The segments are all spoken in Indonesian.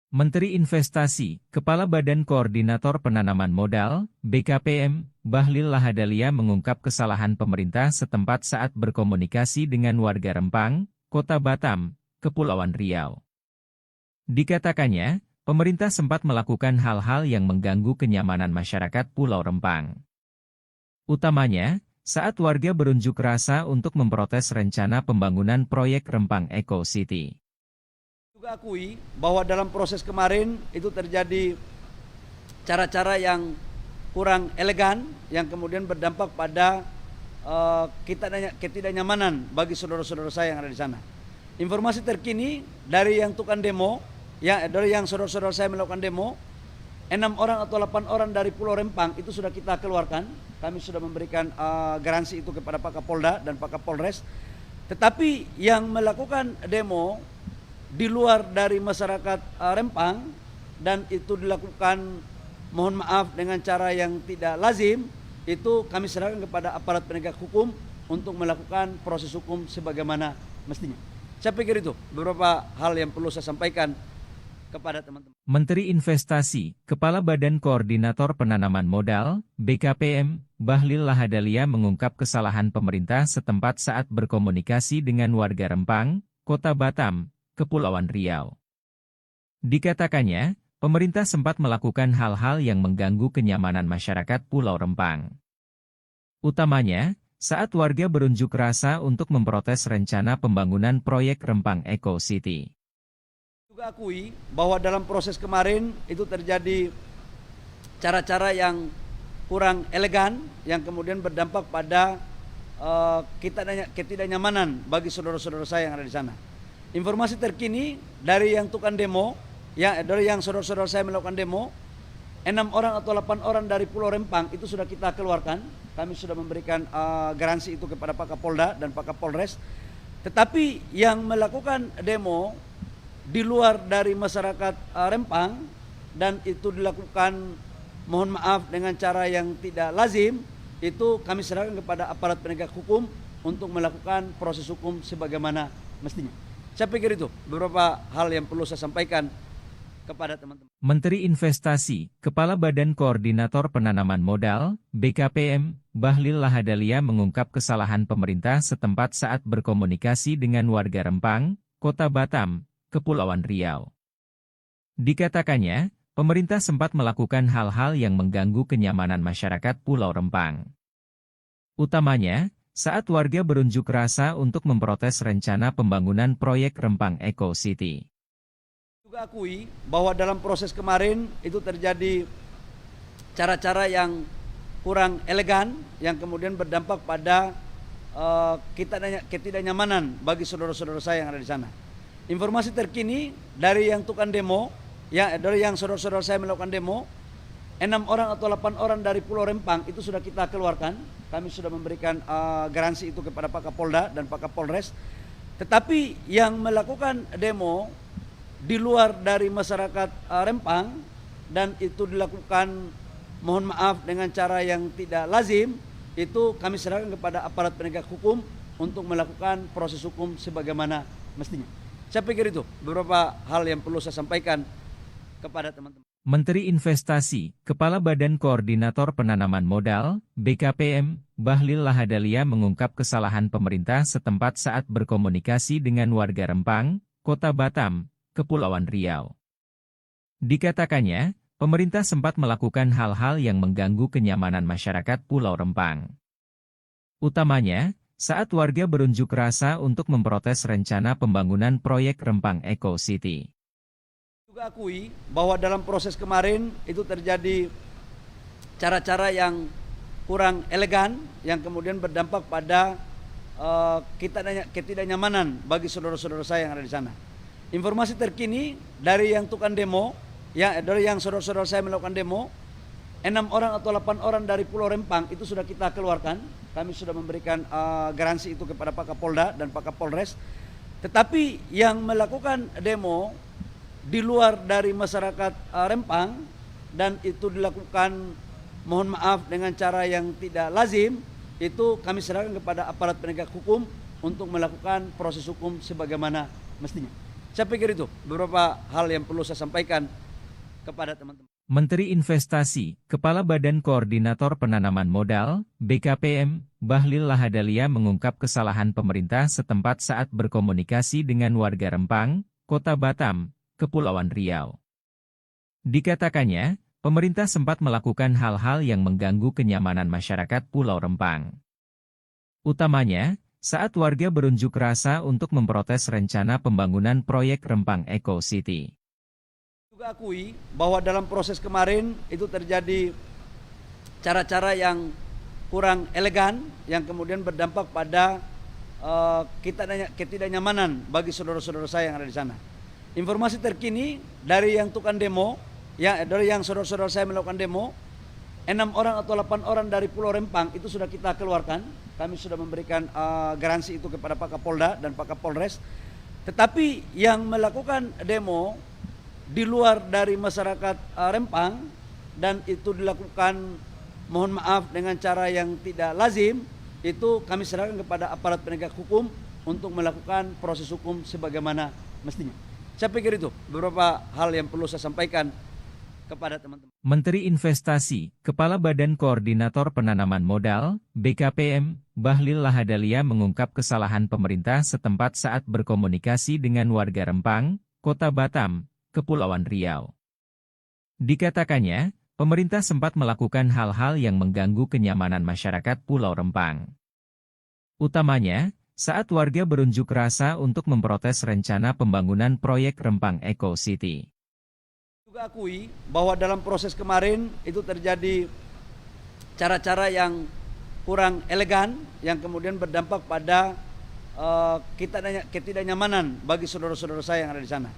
Menteri Investasi, Kepala Badan Koordinator Penanaman Modal, BKPM, Bahlil Lahadalia mengungkap kesalahan pemerintah setempat saat berkomunikasi dengan warga Rempang, Kota Batam, Kepulauan Riau. Dikatakannya, pemerintah sempat melakukan hal-hal yang mengganggu kenyamanan masyarakat Pulau Rempang. Utamanya, saat warga berunjuk rasa untuk memprotes rencana pembangunan proyek Rempang Eco City. Juga akui bahwa dalam proses kemarin itu terjadi cara-cara yang kurang elegan yang kemudian berdampak pada ketidaknyamanan bagi saudara-saudara saya yang ada di sana. Informasi terkini dari yang tukang demo, dari yang saudara-saudara saya melakukan demo, 6 orang atau 8 orang dari Pulau Rempang itu sudah kita keluarkan. Kami sudah memberikan garansi itu kepada Pak Kapolda dan Pak Kapolres. Tetapi yang melakukan demo di luar dari masyarakat Rempang dan itu dilakukan, mohon maaf, dengan cara yang tidak lazim, itu kami serahkan kepada aparat penegak hukum untuk melakukan proses hukum sebagaimana mestinya. Saya pikir itu beberapa hal yang perlu saya sampaikan kepada teman-teman. Menteri Investasi, Kepala Badan Koordinator Penanaman Modal, BKPM, Bahlil Lahadalia mengungkap kesalahan pemerintah setempat saat berkomunikasi dengan warga Rempang, Kota Batam, Kepulauan Riau. Dikatakannya, pemerintah sempat melakukan hal-hal yang mengganggu kenyamanan masyarakat Pulau Rempang. Utamanya, saat warga berunjuk rasa untuk memprotes rencana pembangunan proyek Rempang Eco City. Juga akui bahwa dalam proses kemarin itu terjadi cara-cara yang kurang elegan yang kemudian berdampak pada ketidaknyamanan bagi saudara-saudara saya yang ada di sana. Informasi terkini dari yang tukang demo, dari yang saudara-saudara saya melakukan demo, 6 orang atau 8 orang dari Pulau Rempang itu sudah kita keluarkan. Kami sudah memberikan garansi itu kepada Pak Kapolda dan Pak Kapolres. Tetapi yang melakukan demo di luar dari masyarakat Rempang dan itu dilakukan, mohon maaf, dengan cara yang tidak lazim, itu kami serahkan kepada aparat penegak hukum untuk melakukan proses hukum sebagaimana mestinya. Saya pikir itu beberapa hal yang perlu saya sampaikan kepada teman-teman. Menteri Investasi, Kepala Badan Koordinator Penanaman Modal, BKPM, Bahlil Lahadalia mengungkap kesalahan pemerintah setempat saat berkomunikasi dengan warga Rempang, Kota Batam, Kepulauan Riau. Dikatakannya, pemerintah sempat melakukan hal-hal yang mengganggu kenyamanan masyarakat Pulau Rempang. Utamanya, saat warga berunjuk rasa untuk memprotes rencana pembangunan proyek Rempang Eco City. Juga akui bahwa dalam proses kemarin itu terjadi cara-cara yang kurang elegan yang kemudian berdampak pada ketidaknyamanan bagi saudara-saudara saya yang ada di sana. Informasi terkini dari yang tukang demo, dari yang saudara-saudara saya melakukan demo, 6 orang atau 8 orang dari Pulau Rempang itu sudah kita keluarkan. Kami sudah memberikan garansi itu kepada Pak Kapolda dan Pak Kapolres. Tetapi yang melakukan demo di luar dari masyarakat Rempang dan itu dilakukan, mohon maaf, dengan cara yang tidak lazim, itu kami serahkan kepada aparat penegak hukum untuk melakukan proses hukum sebagaimana mestinya. Saya pikir itu beberapa hal yang perlu saya sampaikan kepada teman-teman. Menteri Investasi, Kepala Badan Koordinator Penanaman Modal, BKPM, Bahlil Lahadalia mengungkap kesalahan pemerintah setempat saat berkomunikasi dengan warga Rempang, Kota Batam, Kepulauan Riau. Dikatakannya, pemerintah sempat melakukan hal-hal yang mengganggu kenyamanan masyarakat Pulau Rempang. Utamanya, saat warga berunjuk rasa untuk memprotes rencana pembangunan proyek Rempang Eco City. Juga akui bahwa dalam proses kemarin itu terjadi cara-cara yang kurang elegan yang kemudian berdampak pada ketidaknyamanan bagi saudara-saudara saya yang ada di sana. Informasi terkini dari yang tukang demo, dari yang saudara-saudara saya melakukan demo, 6 orang atau 8 orang dari Pulau Rempang itu sudah kita keluarkan. Kami sudah memberikan garansi itu kepada Pak Kapolda dan Pak Kapolres. Tetapi yang melakukan demo di luar dari masyarakat Rempang dan itu dilakukan, mohon maaf, dengan cara yang tidak lazim, itu kami serahkan kepada aparat penegak hukum untuk melakukan proses hukum sebagaimana mestinya. Saya pikir itu beberapa hal yang perlu saya sampaikan kepada teman-teman. Menteri Investasi, Kepala Badan Koordinator Penanaman Modal, BKPM, Bahlil Lahadalia mengungkap kesalahan pemerintah setempat saat berkomunikasi dengan warga Rempang, Kota Batam, Kepulauan Riau. Dikatakannya, pemerintah sempat melakukan hal-hal yang mengganggu kenyamanan masyarakat Pulau Rempang. Utamanya, saat warga berunjuk rasa untuk memprotes rencana pembangunan proyek Rempang Eco City. Juga akui bahwa dalam proses kemarin itu terjadi cara-cara yang kurang elegan yang kemudian berdampak pada ketidaknyamanan bagi saudara-saudara saya yang ada di sana. Informasi terkini dari yang tukang demo, dari yang saudara-saudara saya melakukan demo, 6 orang atau 8 orang dari Pulau Rempang itu sudah kita keluarkan. Kami sudah memberikan garansi itu kepada Pak Kapolda dan Pak Kapolres. Tetapi yang melakukan demo di luar dari masyarakat Rempang dan itu dilakukan, mohon maaf, dengan cara yang tidak lazim, itu kami serahkan kepada aparat penegak hukum untuk melakukan proses hukum sebagaimana mestinya. Saya pikir itu beberapa hal yang perlu saya sampaikan kepada teman-teman. Menteri Investasi, Kepala Badan Koordinator Penanaman Modal, BKPM, Bahlil Lahadalia mengungkap kesalahan pemerintah setempat saat berkomunikasi dengan warga Rempang, Kota Batam, Kepulauan Riau. Dikatakannya, pemerintah sempat melakukan hal-hal yang mengganggu kenyamanan masyarakat Pulau Rempang. Utamanya, saat warga berunjuk rasa untuk memprotes rencana pembangunan proyek Rempang Eco City. Juga akui bahwa dalam proses kemarin itu terjadi cara-cara yang kurang elegan yang kemudian berdampak pada ketidaknyamanan bagi saudara-saudara saya yang ada di sana.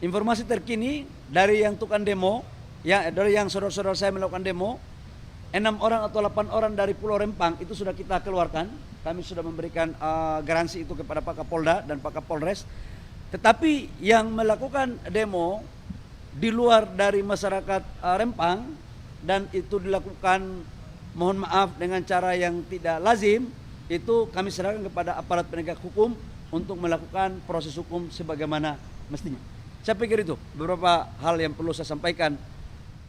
Informasi terkini dari yang tukang demo, dari yang saudara-saudara saya melakukan demo, 6 orang atau 8 orang dari Pulau Rempang itu sudah kita keluarkan. Kami sudah memberikan garansi itu kepada Pak Kapolda dan Pak Kapolres. Tetapi yang melakukan demo di luar dari masyarakat Rempang dan itu dilakukan, mohon maaf, dengan cara yang tidak lazim, itu kami serahkan kepada aparat penegak hukum untuk melakukan proses hukum sebagaimana mestinya. Saya pikir itu beberapa hal yang perlu saya sampaikan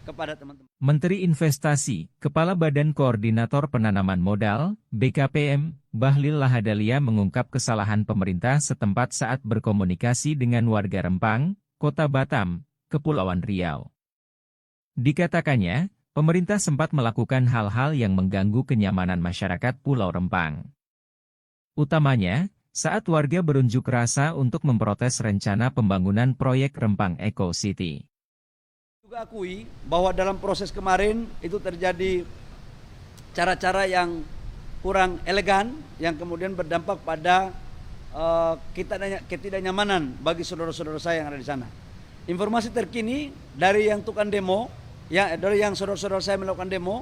kepada teman-teman. Menteri Investasi, Kepala Badan Koordinator Penanaman Modal, BKPM, Bahlil Lahadalia mengungkap kesalahan pemerintah setempat saat berkomunikasi dengan warga Rempang, Kota Batam, Kepulauan Riau. Dikatakannya, pemerintah sempat melakukan hal-hal yang mengganggu kenyamanan masyarakat Pulau Rempang. Utamanya, saat warga berunjuk rasa untuk memprotes rencana pembangunan proyek Rempang Eco City. Juga akui bahwa dalam proses kemarin itu terjadi cara-cara yang kurang elegan yang kemudian berdampak pada ketidaknyamanan bagi saudara-saudara saya yang ada di sana. Informasi terkini dari yang tukang demo, dari yang saudara-saudara saya melakukan demo,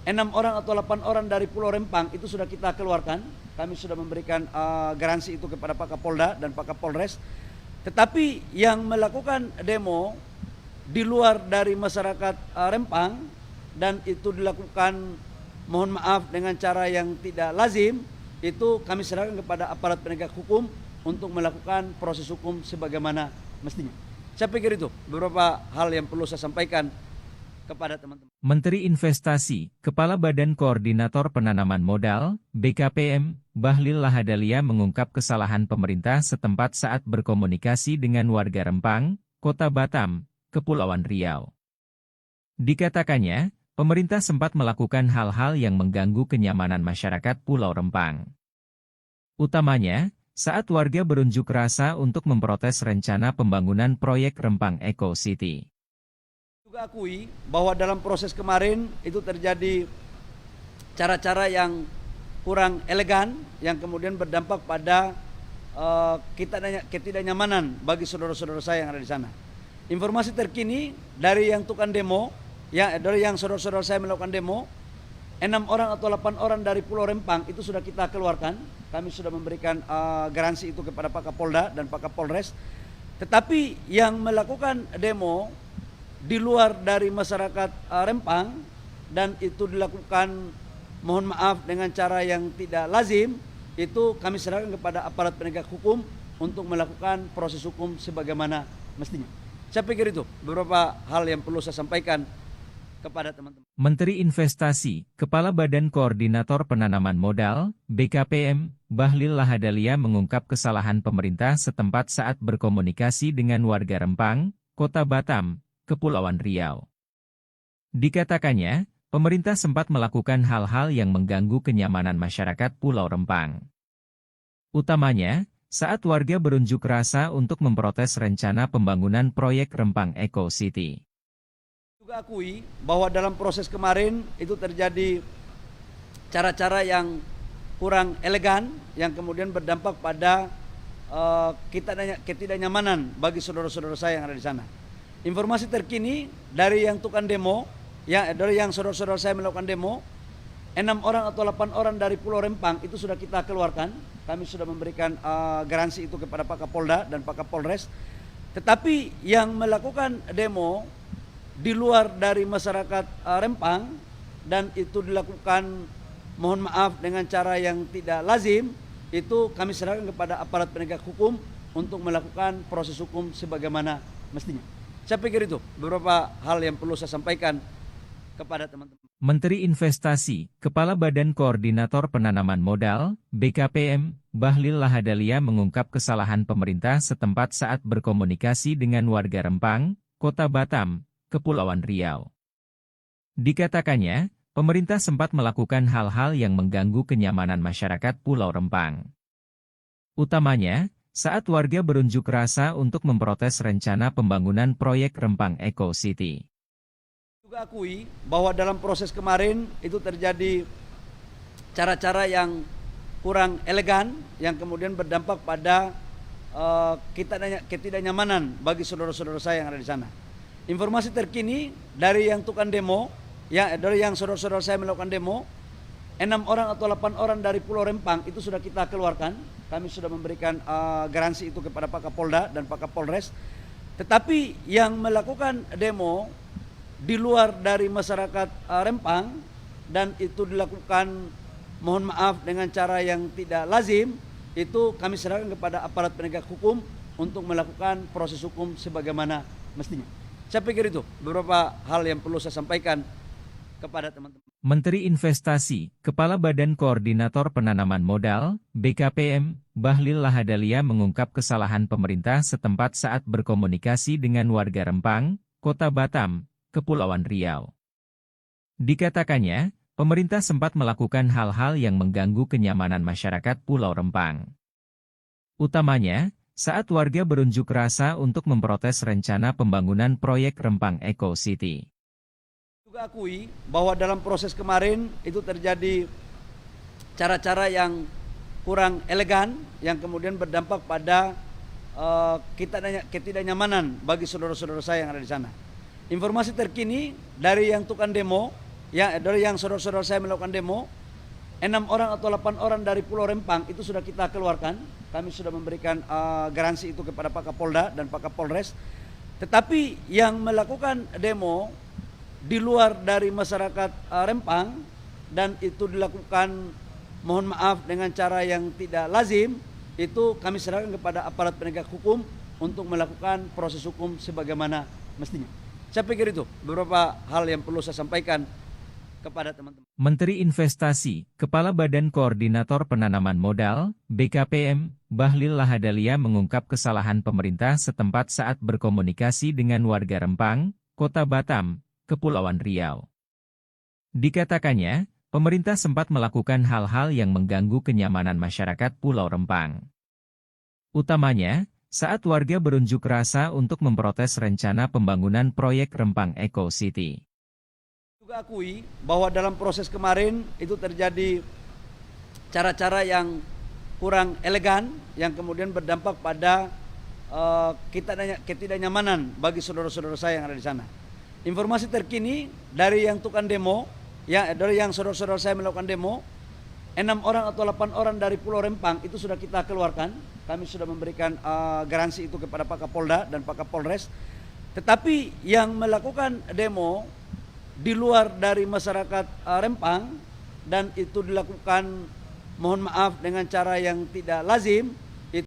6 orang atau 8 orang dari Pulau Rempang itu sudah kita keluarkan. Kami sudah memberikan garansi itu kepada Pak Kapolda dan Pak Kapolres. Tetapi yang melakukan demo di luar dari masyarakat Rempang dan itu dilakukan, mohon maaf, dengan cara yang tidak lazim, itu kami serahkan kepada aparat penegak hukum untuk melakukan proses hukum sebagaimana mestinya. Saya pikir itu beberapa hal yang perlu saya sampaikan kepada teman-teman. Menteri Investasi, Kepala Badan Koordinator Penanaman Modal, BKPM, Bahlil Lahadalia mengungkap kesalahan pemerintah setempat saat berkomunikasi dengan warga Rempang, Kota Batam, Kepulauan Riau. Dikatakannya, pemerintah sempat melakukan hal-hal yang mengganggu kenyamanan masyarakat Pulau Rempang. Utamanya, saat warga berunjuk rasa untuk memprotes rencana pembangunan proyek Rempang Eco City. Juga akui bahwa dalam proses kemarin itu terjadi cara-cara yang kurang elegan yang kemudian berdampak pada ketidaknyamanan bagi saudara-saudara saya yang ada di sana. Informasi terkini dari yang tukang demo, dari yang saudara-saudara saya melakukan demo, 6 orang atau 8 orang dari Pulau Rempang itu sudah kita keluarkan. Kami sudah memberikan garansi itu kepada Pak Kapolda dan Pak Kapolres. Tetapi yang melakukan demo di luar dari masyarakat Rempang dan itu dilakukan, mohon maaf, dengan cara yang tidak lazim, itu kami serahkan kepada aparat penegak hukum untuk melakukan proses hukum sebagaimana mestinya. Saya pikir itu beberapa hal yang perlu saya sampaikan kepada teman-teman. Menteri Investasi, Kepala Badan Koordinator Penanaman Modal, BKPM, Bahlil Lahadalia mengungkap kesalahan pemerintah setempat saat berkomunikasi dengan warga Rempang, Kota Batam, Kepulauan Riau. Dikatakannya, pemerintah sempat melakukan hal-hal yang mengganggu kenyamanan masyarakat Pulau Rempang. Utamanya, saat warga berunjuk rasa untuk memprotes rencana pembangunan proyek Rempang Eco City. Juga akui bahwa dalam proses kemarin itu terjadi cara-cara yang kurang elegan yang kemudian berdampak pada ketidaknyamanan bagi saudara-saudara saya yang ada di sana. Informasi terkini dari yang tukang demo, dari yang saudara-saudara saya melakukan demo, 6 orang atau 8 orang dari Pulau Rempang itu sudah kita keluarkan. Kami sudah memberikan garansi itu kepada Pak Kapolda dan Pak Kapolres. Tetapi yang melakukan demo di luar dari masyarakat Rempang dan itu dilakukan, mohon maaf, dengan cara yang tidak lazim, itu kami serahkan kepada aparat penegak hukum untuk melakukan proses hukum sebagaimana mestinya. Saya pikir itu beberapa hal yang perlu saya sampaikan kepada teman-teman. Menteri Investasi, Kepala Badan Koordinator Penanaman Modal, BKPM, Bahlil Lahadalia mengungkap kesalahan pemerintah setempat saat berkomunikasi dengan warga Rempang, Kota Batam, Kepulauan Riau. Dikatakannya, pemerintah sempat melakukan hal-hal yang mengganggu kenyamanan masyarakat Pulau Rempang. Utamanya, saat warga berunjuk rasa untuk memprotes rencana pembangunan proyek Rempang Eco City. Juga akui bahwa dalam proses kemarin itu terjadi cara-cara yang kurang elegan yang kemudian berdampak pada ketidaknyamanan bagi saudara-saudara saya yang ada di sana. Informasi terkini dari yang tukang demo, dari yang saudara-saudara saya melakukan demo, 6 orang atau 8 orang dari Pulau Rempang itu sudah kita keluarkan. Kami sudah memberikan garansi itu kepada Pak Kapolda dan Pak Kapolres. Tetapi yang melakukan demo di luar dari masyarakat Rempang dan itu dilakukan, mohon maaf, dengan cara yang tidak lazim, itu kami serahkan kepada aparat penegak hukum untuk melakukan proses hukum sebagaimana mestinya. Saya pikir itu beberapa hal yang perlu saya sampaikan kepada teman-teman. Menteri Investasi, Kepala Badan Koordinator Penanaman Modal, BKPM, Bahlil Lahadalia mengungkap kesalahan pemerintah setempat saat berkomunikasi dengan warga Rempang, Kota Batam, Kepulauan Riau. Dikatakannya, pemerintah sempat melakukan hal-hal yang mengganggu kenyamanan masyarakat Pulau Rempang. Utamanya, saat warga berunjuk rasa untuk memprotes rencana pembangunan proyek Rempang Eco City. Juga akui bahwa dalam proses kemarin itu terjadi cara-cara yang kurang elegan yang kemudian berdampak pada ketidaknyamanan bagi saudara-saudara saya yang ada di sana. Informasi terkini dari yang tukang demo, dari yang saudara-saudara saya melakukan demo, 6 orang atau 8 orang dari Pulau Rempang itu sudah kita keluarkan. Kami sudah memberikan garansi itu kepada Pak Kapolda dan Pak Kapolres. Tetapi yang melakukan demo di luar dari masyarakat Rempang dan itu dilakukan, mohon maaf, dengan cara yang tidak lazim, itu kami serahkan kepada aparat penegak hukum untuk melakukan proses hukum sebagaimana mestinya. Saya pikir itu beberapa hal yang perlu saya sampaikan kepada teman-teman. Menteri Investasi, Kepala Badan Koordinator Penanaman Modal, BKPM, Bahlil Lahadalia mengungkap kesalahan pemerintah setempat saat berkomunikasi dengan warga Rempang, Kota Batam, Kepulauan Riau. Dikatakannya, pemerintah sempat melakukan hal-hal yang mengganggu kenyamanan masyarakat Pulau Rempang. Utamanya, saat warga berunjuk rasa untuk memprotes rencana pembangunan proyek Rempang Eco City. Juga akui bahwa dalam proses kemarin itu terjadi cara-cara yang kurang elegan yang kemudian berdampak pada ketidaknyamanan bagi saudara-saudara saya yang ada di sana. Informasi terkini dari yang tukang demo, dari yang saudara-saudara saya melakukan demo, 6 orang atau 8 orang dari Pulau Rempang itu sudah kita keluarkan. Kami sudah memberikan garansi itu kepada Pak Kapolda dan Pak Kapolres. Tetapi yang melakukan demo di luar dari masyarakat Rempang dan itu dilakukan, mohon maaf, dengan cara yang tidak lazim,